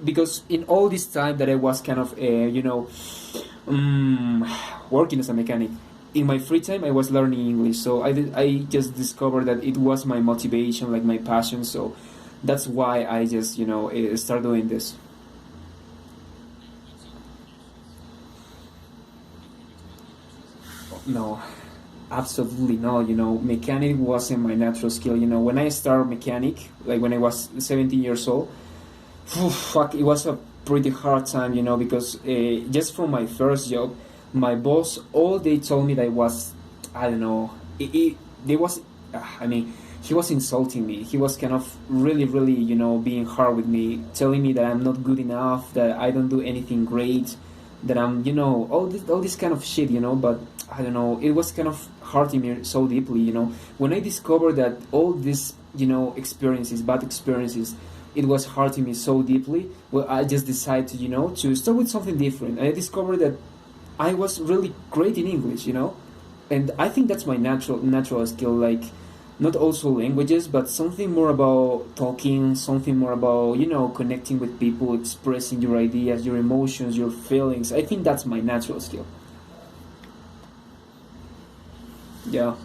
because in all this time that I was kind of working as a mechanic, in my free time I was learning English. So I just discovered that it was my motivation, like my passion. So that's why I just start doing this. No, absolutely no. Mechanic wasn't my natural skill. When I started mechanic, like when I was 17 years old, fuck, it was a pretty hard time, because just from my first job, my boss, all they told me that was, I don't know, they was, I mean, he was insulting me. He was kind of really, really, being hard with me, telling me that I'm not good enough, that I don't do anything great, that I'm, all this kind of shit, but I don't know, it was kind of hurting me so deeply, when I discovered that all these, experiences, bad experiences, it was hurting me so deeply. Well, I just decided to start with something different. I discovered that I was really great in English, and I think that's my natural skill. Like, not also languages, but something more about talking, something more about connecting with people, expressing your ideas, your emotions, your feelings. I think that's my natural skill. Yeah.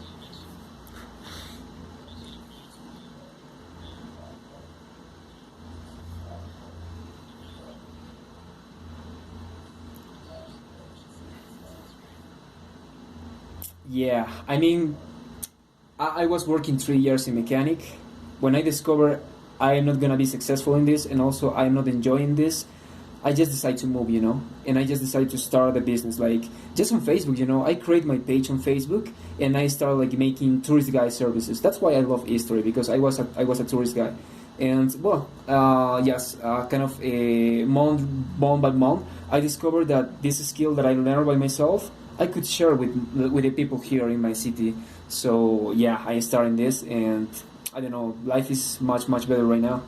Yeah, I mean, I was working 3 years in mechanic. When I discovered I am not gonna be successful in this, and also I'm not enjoying this, I just decided to move, and I just decided to start a business, like just on Facebook. I create my page on Facebook, and I started like making tourist guide services. That's why I love history, because I was a tourist guy, and well, yes, kind of a month by month, I discovered that this skill that I learned by myself, I could share with the people here in my city. So yeah, I started this, and I don't know, life is much better right now.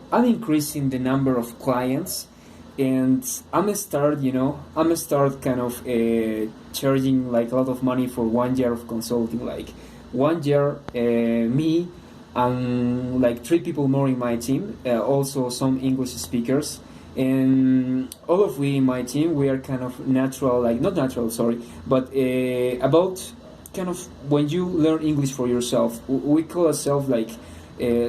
I'm increasing the number of clients, and I'm gonna start kind of charging like a lot of money for 1 year of consulting. Like 1 year, me and like three people more in my team, also some English speakers, and all of we in my team, we are kind of natural, like not natural, sorry, but about kind of when you learn English for yourself, we call ourselves like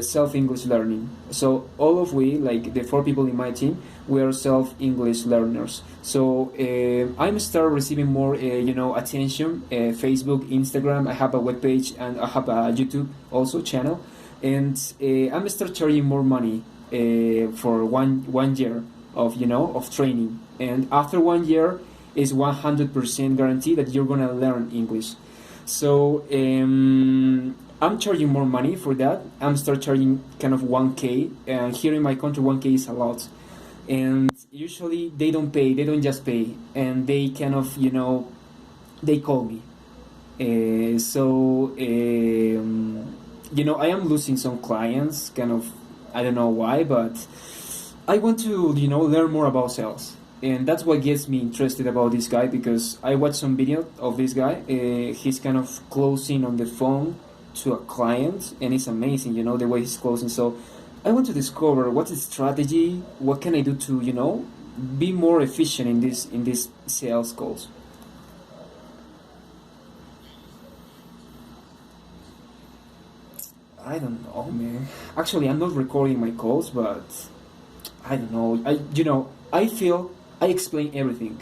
self English learning. So all of we, like the four people in my team, we are self English learners. So I'm start receiving more, attention. Facebook, Instagram. I have a web page, and I have a YouTube also channel, and I'm start charging more money for one year of of training. And after 1 year, is 100% guarantee that you're gonna learn English. So I'm charging more money for that. I'm start charging kind of 1K, and here in my country 1K is a lot. And usually they don't pay, they don't just pay, and they kind of they call me. I am losing some clients, kind of, I don't know why, but I want to learn more about sales. And that's what gets me interested about this guy, because I watched some video of this guy. He's kind of closing on the phone to a client, and it's amazing, the way he's closing. So I want to discover what's the strategy, what can I do to be more efficient in this sales calls. I don't know, man. Actually, I'm not recording my calls, but I don't know. I feel I explain everything.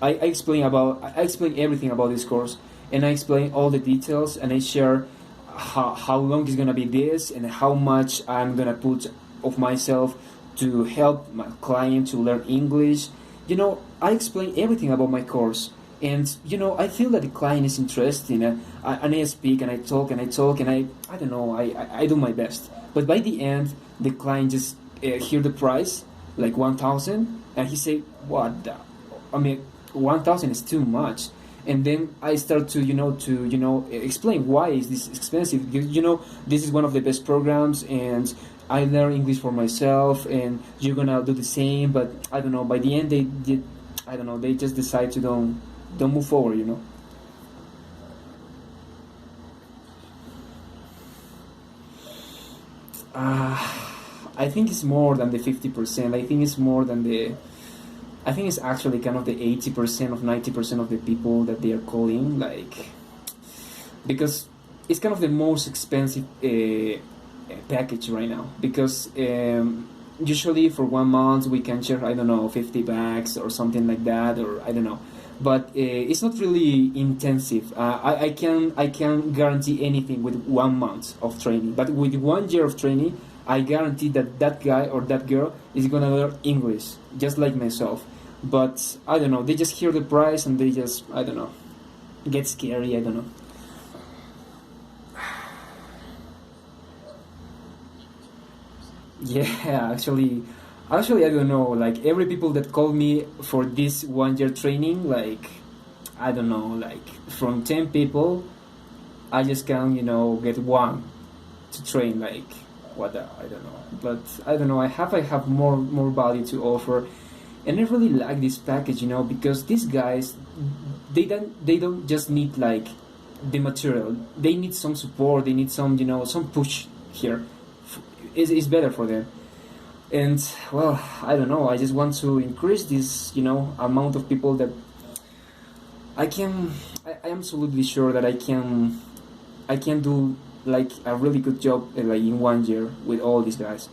I explain everything about this course, and I explain all the details, and I share how long is gonna be this, and how much I'm gonna put of myself to help my client to learn English. I explain everything about my course, and I feel that the client is interested. And I speak, and I talk, and I talk, and I don't know, I do my best. But by the end, the client just hear the price, like 1,000, and he say, "What? I mean, 1,000 is too much." And then I start to explain why is this expensive. Because, this is one of the best programs, and I learn English for myself, and you're gonna do the same. But I don't know. By the end, I don't know. They just decide to don't don't move forward, you know. I think it's more than the 50%. I think it's more than the. I think it's actually kind of the 80% of 90% of the people that they are calling, like, because it's kind of the most expensive package right now. Because usually for 1 month we can share, I don't know, 50 bags or something like that, or I don't know. But it's not really intensive. I can guarantee anything with 1 month of training. But with 1 year of training, I guarantee that that guy or that girl is gonna learn English just like myself. But I don't know. They just hear the price and they just, I don't know, get scary. I don't know. Yeah, actually, I don't know. Like every people that call me for this 1 year training, like I don't know, like from 10 people, I just can get one to train. Like what the, I don't know, but I don't know. I have more value to offer, and I really like this package, because these guys, they don't just need like the material. They need some support. They need some push here. Is better for them. And well, I don't know. I just want to increase this, amount of people that I can. I am absolutely sure that I can do like a really good job like in 1 year with all these guys.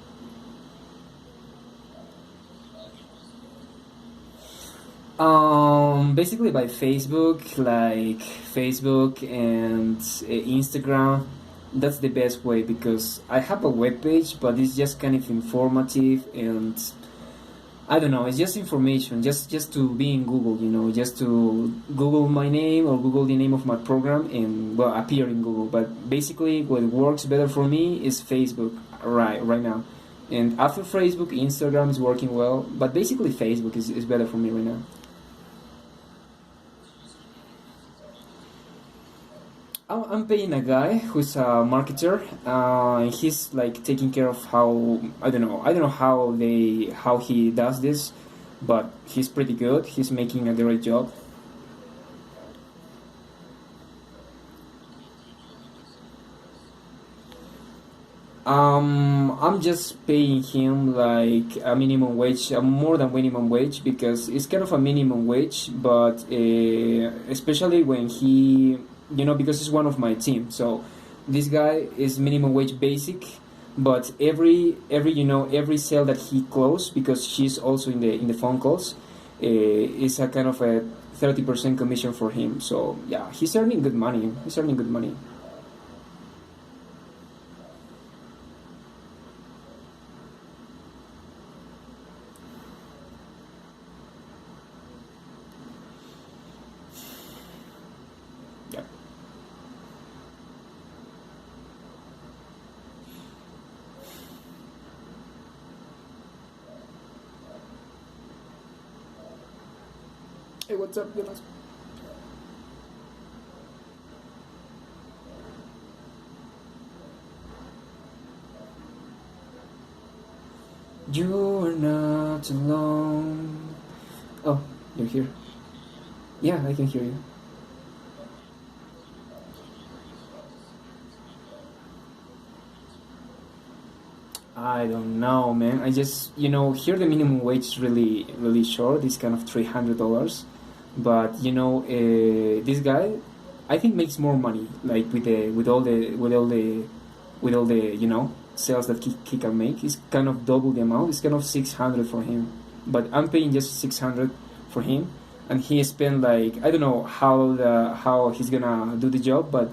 Basically by Facebook, like Facebook and Instagram. That's the best way because I have a web page, but it's just kind of informative and I don't know. It's just information, just to be in Google, just to Google my name or Google the name of my program and well appear in Google. But basically, what works better for me is Facebook right now. And after Facebook, Instagram is working well, but basically Facebook is better for me right now. I'm paying a guy who's a marketer. And he's like taking care of how I don't know how he does this, but he's pretty good. He's making a great job. I'm just paying him like a minimum wage, more than minimum wage, because it's kind of a minimum wage, but especially when because he's one of my team. So this guy is minimum wage basic, but every sale that he closed, because she's also in the phone calls, is a kind of a 30% commission for him. So yeah, he's earning good money. He's earning good money. Yeah. Hey, what's up, Jonas? You're not alone. Oh, you're here. Yeah, I can hear you. I don't know, man. I just, here the minimum wage is really, really short. It's kind of $300, but this guy, I think makes more money. Like with all the sales that he can make. It's kind of double the amount. It's kind of 600 for him, but I'm paying just 600 for him, and he spent like I don't know how he's gonna do the job, but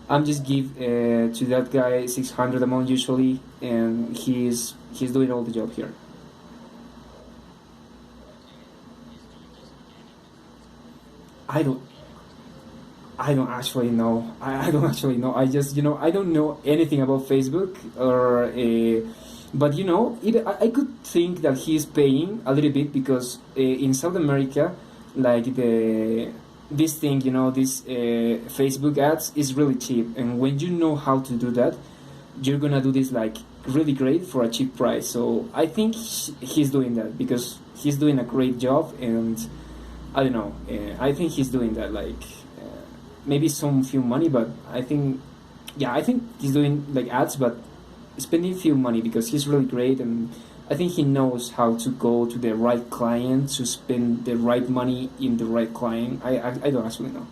I'm just give to that guy 600 amount usually, and he's doing all the job here. I don't I don't actually know. I don't actually know. I just I don't know anything about Facebook or but I could think that he's paying a little bit because in South America, like this thing, this Facebook ads is really cheap, and when you know how to do that, you're gonna do this like really great for a cheap price. So I think he's doing that because he's doing a great job, and I don't know. I think he's doing that, like maybe some few money, but I think, yeah, I think he's doing like ads, but spending few money because he's really great, and I think he knows how to go to the right client to spend the right money in the right client. I don't actually know.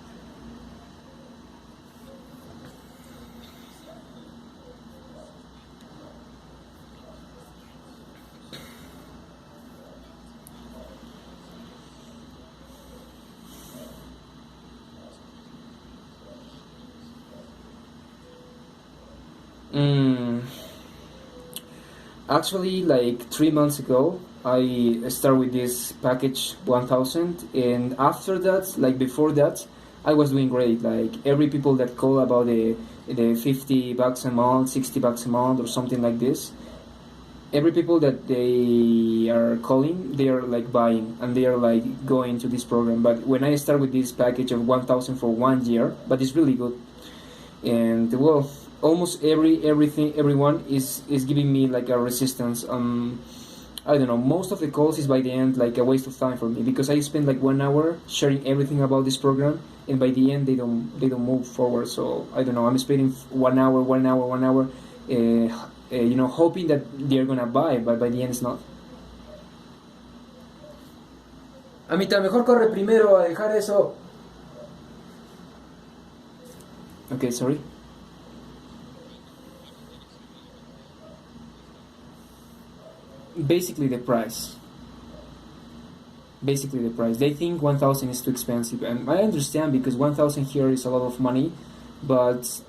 Mm, Actually, like 3 months ago, I started with this package 1000, and after that, like before that, I was doing great. Like every people that call about the $50 a month, $60 a month, or something like this, every people that they are calling, they are like buying and they are like going to this program. But when I start with this package of 1000 for 1 year, but it's really good, and well, almost everyone is giving me like a resistance. I don't know, most of the calls is by the end like a waste of time for me because I spend like 1 hour sharing everything about this program, and by the end they don't move forward. So I don't know, I'm spending 1 hour, 1 hour, 1 hour, hoping that they're gonna buy, but by the end it's not. Amita, mejor corre primero a dejar eso. Okay, sorry. Basically the price. Basically the price. They think 1000 is too expensive, and I understand because 1000 here is a lot of money, but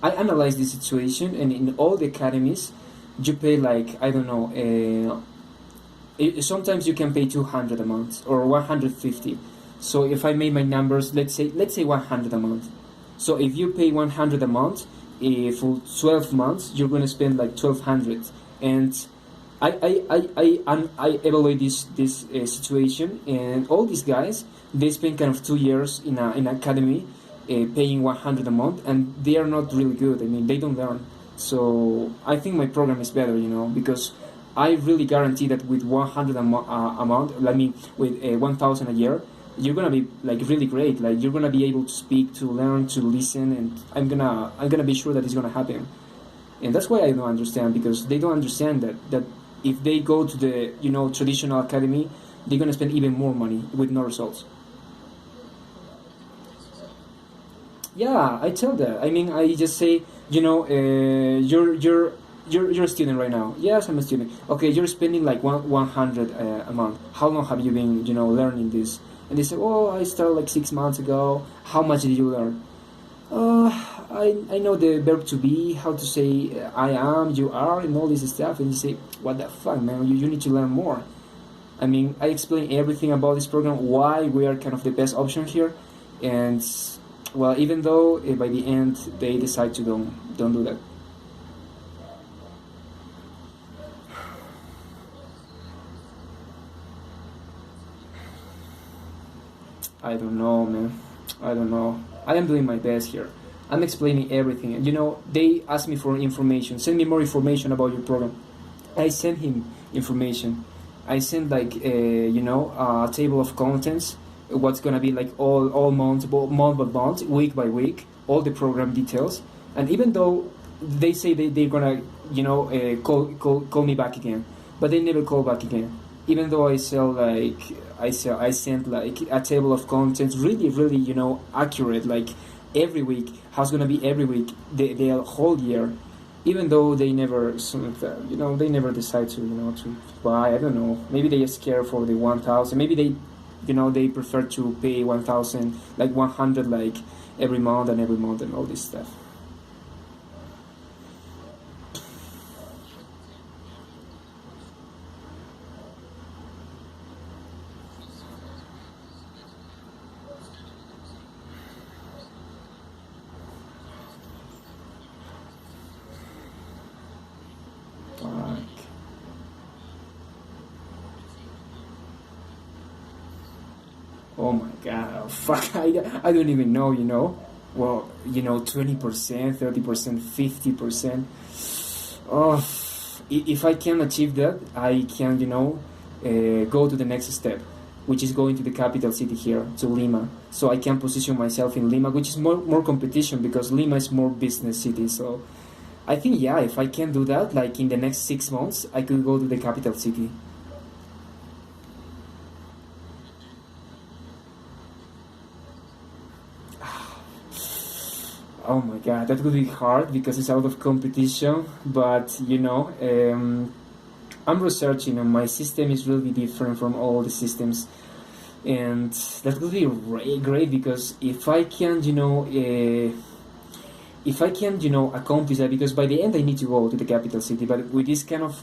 I analyze the situation, and in all the academies, you pay like, I don't know, sometimes you can pay 200 a month or 150. So if I made my numbers, let's say 100 a month. So if you pay 100 a month, for 12 months, you're going to spend like 1200. And I evaluate this situation, and all these guys, they spend kind of 2 years in academy, paying 100 a month, and they are not really good. I mean, they don't learn. So I think my program is better, because I really guarantee that with 100 amount, I mean, with 1000 a year, you're gonna be like really great. Like you're gonna be able to speak, to learn, to listen, and I'm gonna be sure that it's gonna happen. And that's why I don't understand, because they don't understand that if they go to the traditional academy, they're gonna spend even more money with no results. Yeah, I tell that. I mean, I just say, you're a student right now. Yes, I'm a student. Okay, you're spending like 100 a month. How long have you been learning this? And they say, oh, I started like 6 months ago. How much did you learn? Uh, I know the verb to be, how to say I am, you are, and all this stuff. And you say, what the fuck, man? You need to learn more. I mean, I explain everything about this program, why we are kind of the best option here, and well, even though by the end they decide to don't do that. I don't know, man. I don't know. I am doing my best here. I'm explaining everything. And they ask me for information. Send me more information about your program. I send him information. I send like a table of contents. What's gonna be like all month by month, week by week, all the program details. And even though they say they're gonna call me back again, but they never call back again. Even though I sent like a table of contents, really really accurate, like every week, how's gonna be every week, the whole year. Even though they never they never decide to buy. I don't know, maybe they are scared for the 1000. Maybe they prefer to pay 1000 like 100 like every month and all this stuff. Fuck. Oh my god, fuck, I don't even know. Well, 20%, 30%, 50%. Oh, if I can achieve that, I can, go to the next step. which is going to the capital city here, to Lima. So I can position myself in Lima, which is more competition because Lima is more business city. So I think, yeah, if I can do that, like in the next 6 months, I could go to the capital city. Oh my god, that would be hard because it's a lot of competition, but I'm researching and my system is really different from all the systems, and that would be great because if I can, accomplish that, because by the end I need to go to the capital city, but with this kind of,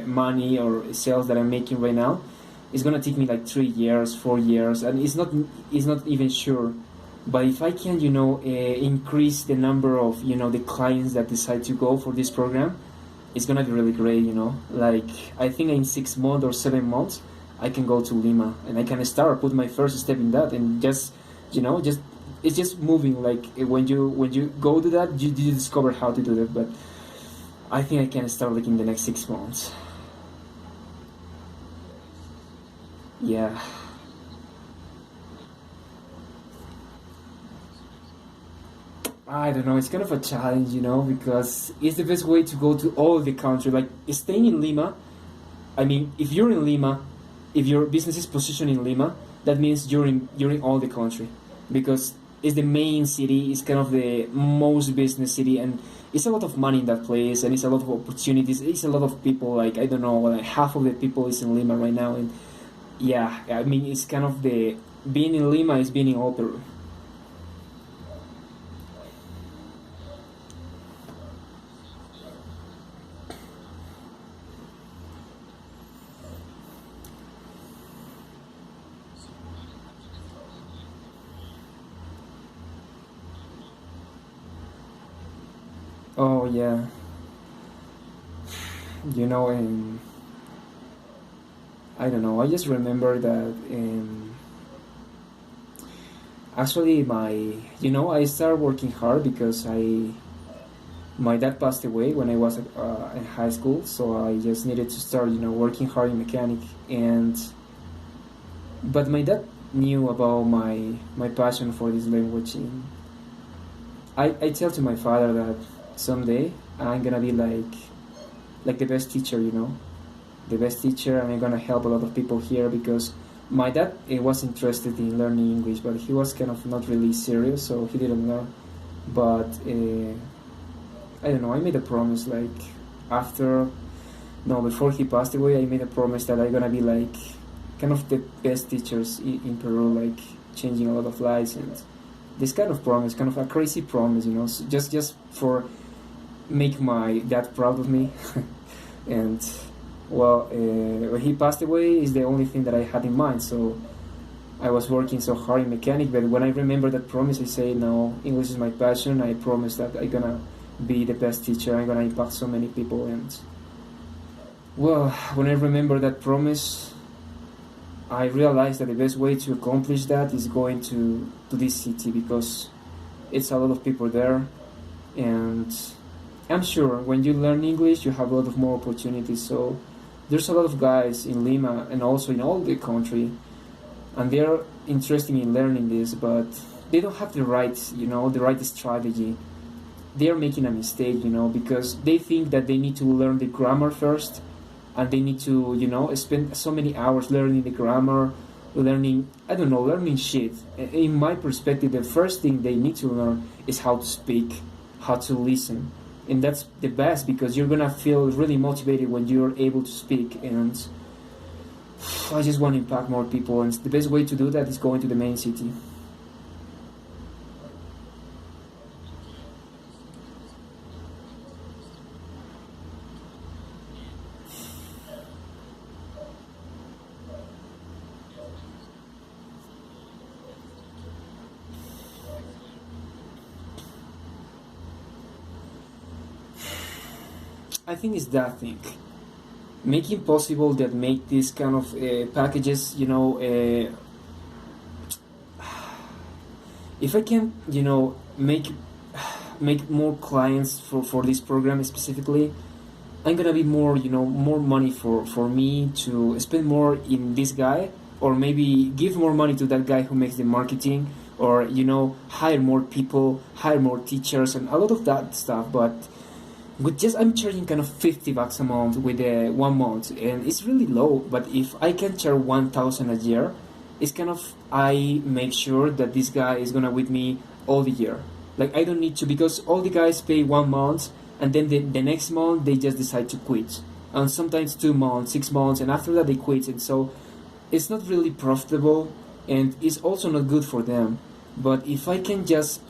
money or sales that I'm making right now, it's gonna take me like 3 years, 4 years, and it's not even sure. But if I can, increase the number of, the clients that decide to go for this program, it's gonna be really great, Like, I think in 6 months or 7 months, I can go to Lima and I can put my first step in that, and just it's just moving. Like when you go to that, you discover how to do that. But I think I can start like in the next 6 months. Yeah. I don't know, it's kind of a challenge, because it's the best way to go to all the country. Like, staying in Lima, I mean, if you're in Lima, if your business is positioned in Lima, that means you're in all the country. Because it's the main city, it's kind of the most business city, and it's a lot of money in that place, and it's a lot of opportunities, it's a lot of people, like, I don't know, like half of the people is in Lima right now, and yeah, I mean, it's kind of being in Lima is being in all Peru. Oh yeah, and I don't know. I just remember that actually I started working hard because my dad passed away when I was in high school, so I just needed to start working hard in mechanic, and but my dad knew about my passion for this language, and I tell to my father that someday I'm gonna be like the best teacher, the best teacher, and I'm gonna help a lot of people here because my dad was interested in learning English, but he was kind of not really serious, so he didn't learn. But I don't know. I made a promise like after no before he passed away. I made a promise that I'm gonna be like kind of the best teachers in Peru, like changing a lot of lives, and this kind of promise, kind of a crazy promise, so just for make my dad proud of me. And well, when he passed away is the only thing that I had in mind, so I was working so hard in mechanic, but when I remember that promise, I say, no, English is my passion. I promise that I'm gonna be the best teacher. I'm gonna impact so many people. And well, when I remember that promise, I realized that the best way to accomplish that is going to this city, because it's a lot of people there, and I'm sure when you learn English you have a lot of more opportunities. So there's a lot of guys in Lima and also in all the country, and they're interested in learning this, but they don't have the right strategy. They're making a mistake, because they think that they need to learn the grammar first, and they need to, spend so many hours learning the grammar, learning shit. In my perspective, the first thing they need to learn is how to speak, how to listen. And that's the best, because you're gonna feel really motivated when you're able to speak. And I just want to impact more people, and the best way to do that is going to the main city. I think it's that thing, making possible that make these kind of packages, if I can, make more clients for this program specifically, I'm gonna be more, more money for me to spend more in this guy, or maybe give more money to that guy who makes the marketing, or hire more people, hire more teachers, and a lot of that stuff. But with just I'm charging kind of $50 a month with 1 month, and it's really low. But if I can charge 1,000 a year, it's kind of I make sure that this guy is gonna with me all the year. Like I don't need to, because all the guys pay 1 month, and then the next month they just decide to quit, and sometimes 2 months, 6 months, and after that they quit. And so it's not really profitable, and it's also not good for them. But if I can just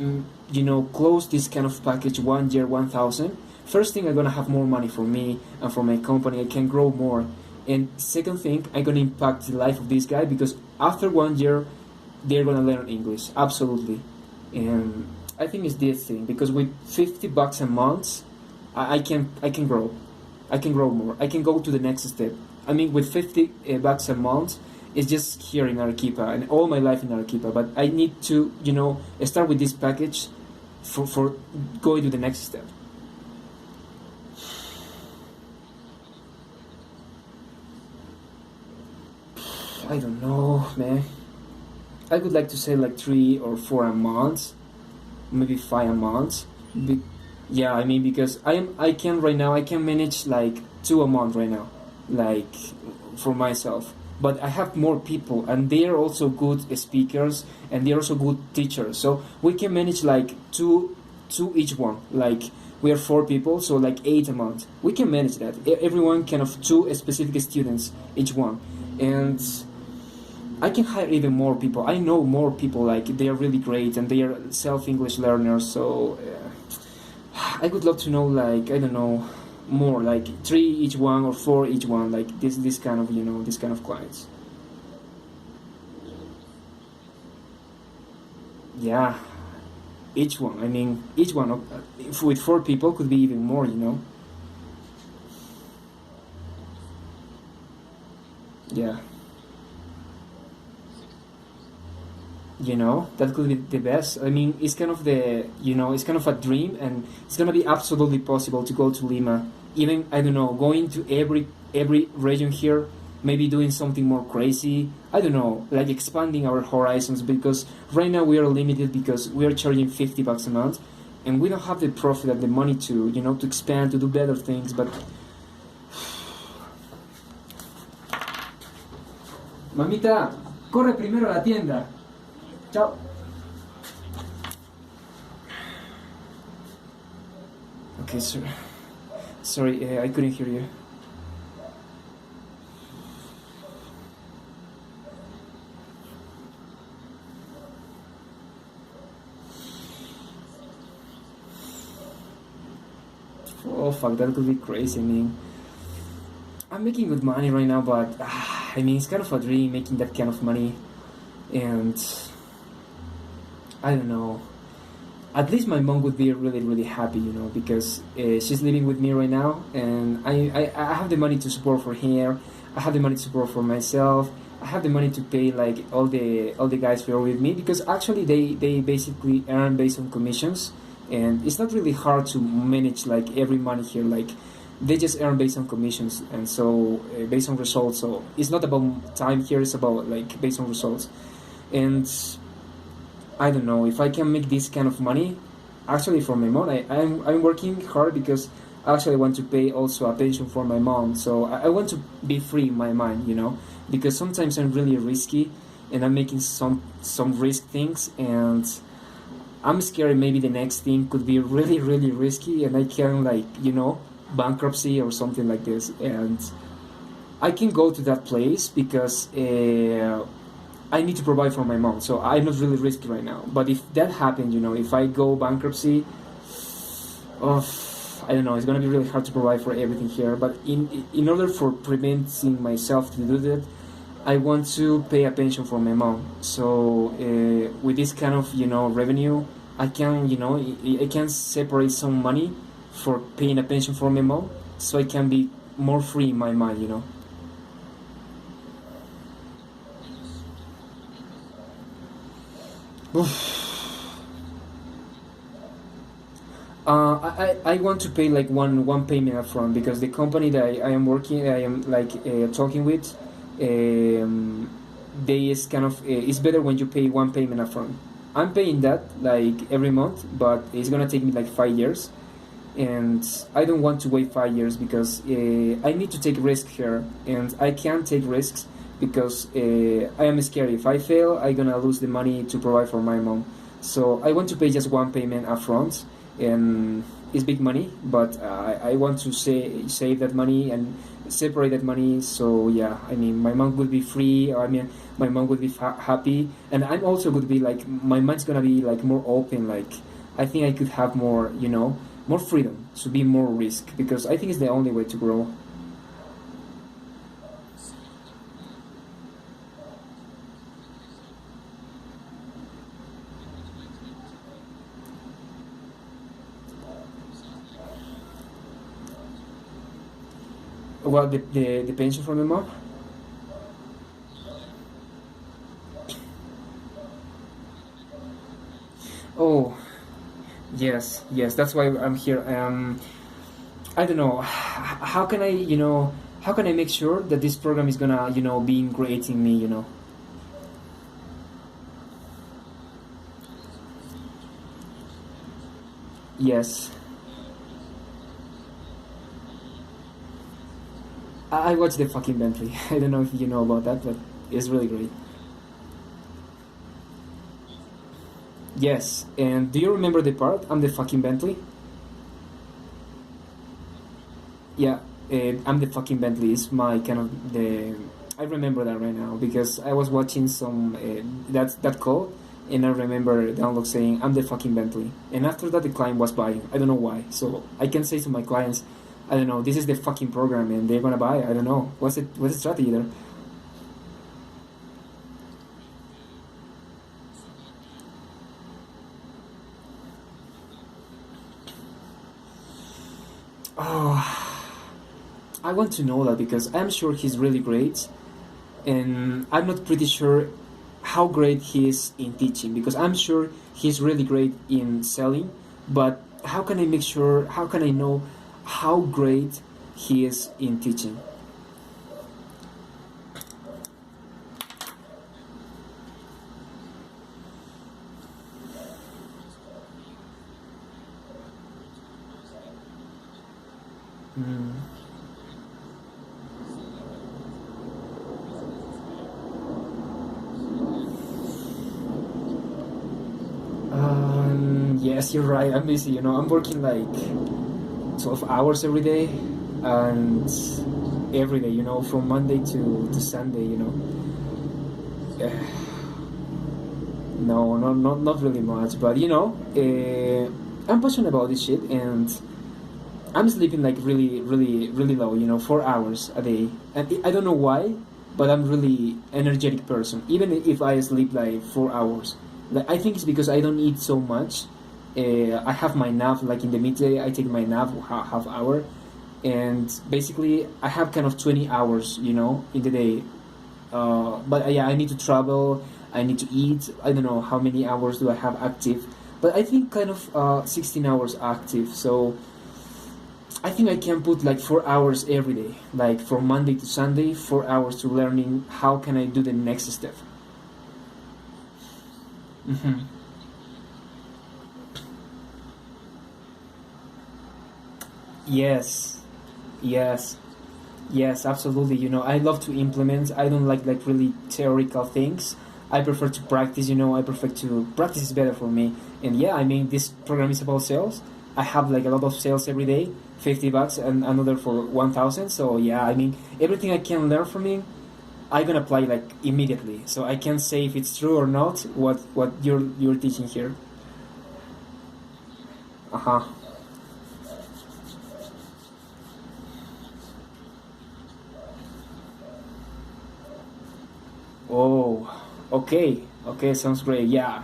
close this kind of package 1 year, 1,000, first thing, I'm gonna have more money for me and for my company. I can grow more. And second thing, I'm gonna impact the life of this guy, because after 1 year they're gonna learn English, absolutely. And I think it's this thing, because with $50 a month, I can grow. I can grow more. I can go to the next step. I mean, with $50 a month, it's just here in Arequipa and all my life in Arequipa. But I need to, start with this package for going to the next step. I don't know, man. I would like to say like 3 or 4 a month, maybe 5 a month. Yeah, I mean, because I can right now, I can manage like 2 a month right now, like for myself. But I have more people, and they are also good speakers, and they are also good teachers. So we can manage like two each one. Like we are 4 people, so like 8 a month. We can manage that. Everyone can have 2 specific students each one, and I can hire even more people. I know more people, like they are really great and they are self-English learners. So I would love to know, like, I don't know, more, like 3 each one or 4 each one, like this kind of, this kind of clients. Yeah, each one. I mean, each one if with 4 people could be even more. Yeah. That could be the best. I mean, it's kind of it's kind of a dream, and it's gonna be absolutely possible to go to Lima. Even, I don't know, going to every region here, maybe doing something more crazy. I don't know, like expanding our horizons, because right now we are limited because we are charging $50 a month, and we don't have the profit and the money to to expand, to do better things. But mamita, corre primero a la tienda. Ciao. Okay, sir. Sorry, I couldn't hear you. Oh fuck, that could be crazy. I mean, I'm making good money right now, but I mean, it's kind of a dream making that kind of money, and I don't know. At least my mom would be really, really happy, because she's living with me right now, and I have the money to support for her. I have the money to support for myself. I have the money to pay like all the guys who are with me, because actually they basically earn based on commissions, and it's not really hard to manage like every money here. Like they just earn based on commissions, and so based on results. So it's not about time here; it's about like based on results, and I don't know if I can make this kind of money. Actually, for my mom, I'm working hard because actually I want to pay also a pension for my mom. So I want to be free in my mind, because sometimes I'm really risky, and I'm making some risk things, and I'm scared maybe the next thing could be really, really risky, and I can like bankruptcy or something like this, and I can go to that place because I need to provide for my mom, so I'm not really risky right now. But if that happens, if I go bankruptcy, oh, I don't know, it's gonna be really hard to provide for everything here. But in order for preventing myself to do that, I want to pay a pension for my mom. So with this kind of revenue, I can I can separate some money for paying a pension for my mom, so I can be more free in my mind. I want to pay like one payment upfront because the company that I am working, I am like talking with, um, they is kind of it's better when you pay one payment upfront. I'm paying that like every month, but it's gonna take me like 5 years, and I don't want to wait 5 years because I need to take risk here, and I can't take risks because I am scared if I fail, I'm gonna lose the money to provide for my mom. So I want to pay just one payment upfront, and it's big money, but I want to save that money and separate that money. So yeah, I mean, my mom will be free. I mean, my mom will be happy, and I'm also going to be like my mind's gonna be like more open. Like I think I could have more, more freedom to be more risk because I think it's the only way to grow. Well, the pension from my mom. Oh, yes, yes. That's why I'm here. I don't know. How can I, how can I make sure that this program is gonna, be integrating me, Yes. I watched the fucking Bentley. I don't know if you know about that, but it's really great. Yes. And do you remember the part? I'm the fucking Bentley. Yeah. I'm the fucking Bentley. It's my kind of the. I remember that right now because I was watching some that call, and I remember download saying I'm the fucking Bentley. And after that, the client was buying. I don't know why. So I can say to my clients, I don't know. This is the fucking program, and they're gonna buy. I don't know. What's it? What's the strategy there? Oh, I want to know that because I'm sure he's really great, and I'm not pretty sure how great he is in teaching because I'm sure he's really great in selling, but how can I make sure, how can I know how great he is in teaching? Mm. Yes, you're right. I'm busy. I'm working like 12 hours every day, and every day. From Monday to Sunday. Uh, no, not really much, but I'm passionate about this shit, and I'm sleeping like really, really, really low. 4 hours a day, and I don't know why, but I'm really energetic person. Even if I sleep like 4 hours, like I think it's because I don't eat so much. I have my nap like in the midday. I take my nap half hour, and basically I have kind of 20 hours, in the day. But yeah, I need to travel. I need to eat. I don't know how many hours do I have active, but I think kind of 16 hours active. So I think I can put like 4 hours every day, like from Monday to Sunday, 4 hours to learning how can I do the next step. Hmm. Yes, yes, yes, absolutely. I love to implement. I don't like really theoretical things. I prefer to practice. I prefer to practice is better for me. And yeah, I mean this program is about sales. I have like a lot of sales every day, $50 and another for 1,000. So yeah, I mean everything I can learn from him, I can apply like immediately. So I can say if it's true or not. What you're teaching here. Uh huh. Oh, okay, okay, sounds great. Yeah.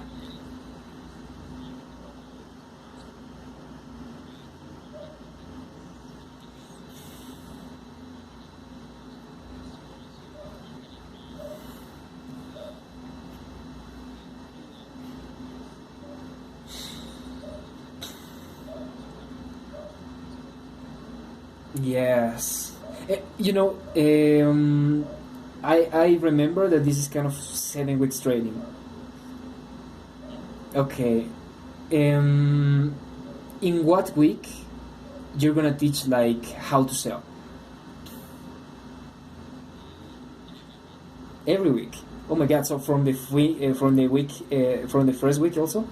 Yes. I remember that this is kind of 7 weeks training. Okay. Um, in what week you're gonna teach like how to sell? Every week. Oh my god! So from the from the first week also.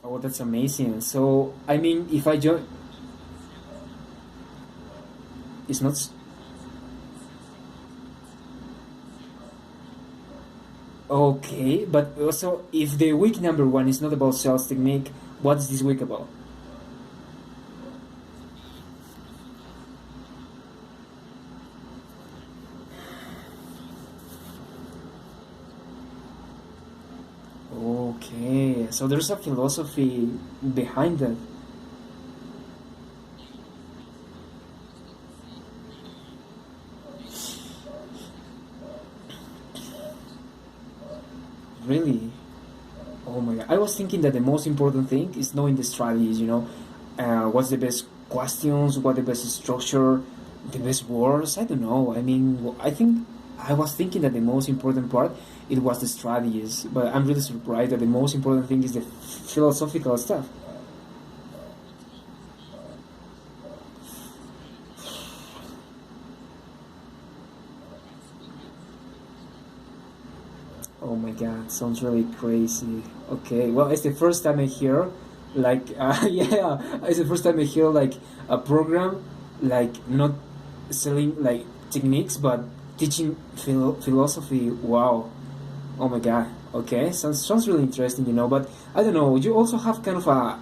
Oh, that's amazing. So I mean, if I join, it's not. Okay, but also if the week number one is not about sales technique, what's this week about? Okay, so there's a philosophy behind that. Really? Oh my god. I was thinking that the most important thing is knowing the strategies, what's the best questions, what the best structure, the best words. I don't know. I mean, I think I was thinking that the most important part it was the strategies, but I'm really surprised that the most important thing is the philosophical stuff. Oh my god, sounds really crazy. Okay, well, it's the first time I hear, like, yeah, it's the first time I hear like a program, like not selling like techniques, but teaching philosophy. Wow. Oh my god. Okay, sounds really interesting, But I don't know. You also have kind of a